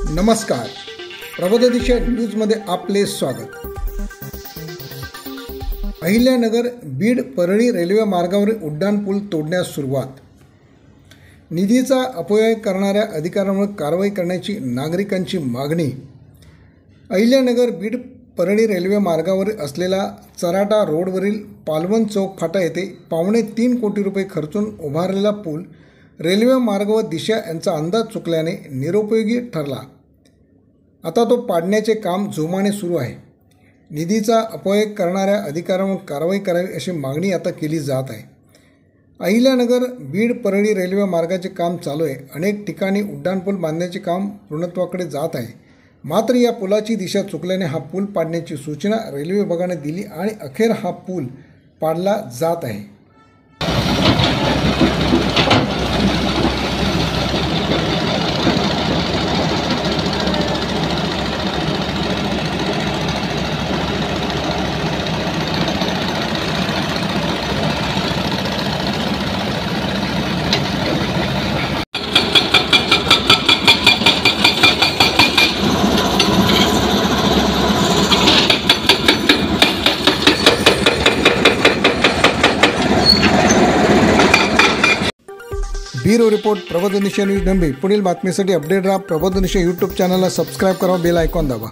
नमस्कार, प्रबोधदिशा न्यूजमध्ये आपले स्वागत। अहिल्यानगर बीड परळी रेल्वे मार्गावरील उड्डाणपूल तोडण्यास सुरुवात। निधीचा अपव्यय करणाऱ्या अधिकाऱ्यांवर कारवाई करण्याची नागरिकांची मागणी। अहिल्यानगर बीड परळी रेल्वे मार्गावर असलेला चराटा रोडवरील पालवन चौक फाटा येथे 3.25 कोटी रुपये खर्चून उभारलेला पूल रेल्वे मार्ग व दिशा यांचा अंदाज चुकल्याने निरुपयोगी ठरला। आता तो पाडण्याचे काम जोमाने सुरू आहे। निधीचा अपव्यय करणाऱ्या अधिकाऱ्यांवर कारवाई करावी अशी मागणी आता केली जात आहे। अहिल्यानगर बीड परळी रेल्वे मार्गाचे काम चालू आहे। अनेक ठिकाणी उड्डाणपूल बांधण्याचे काम पूर्णत्वाकडे जात आहे। मात्र या पुलाची दिशा चुकल्याने हा पूल पाडण्याची सूचना रेल्वे विभागाने दिली आणि अखेर हा पूल पाडला जात आहे। ब्युरो रिपोर्ट प्रबोधनिशा न्यूज नंबे। पुढील बातमीसाठी अपडेट राहा। प्रबोधनिशा यूट्यूब चॅनलला सबस्क्राईब करा, बेल आयकॉन दाबा।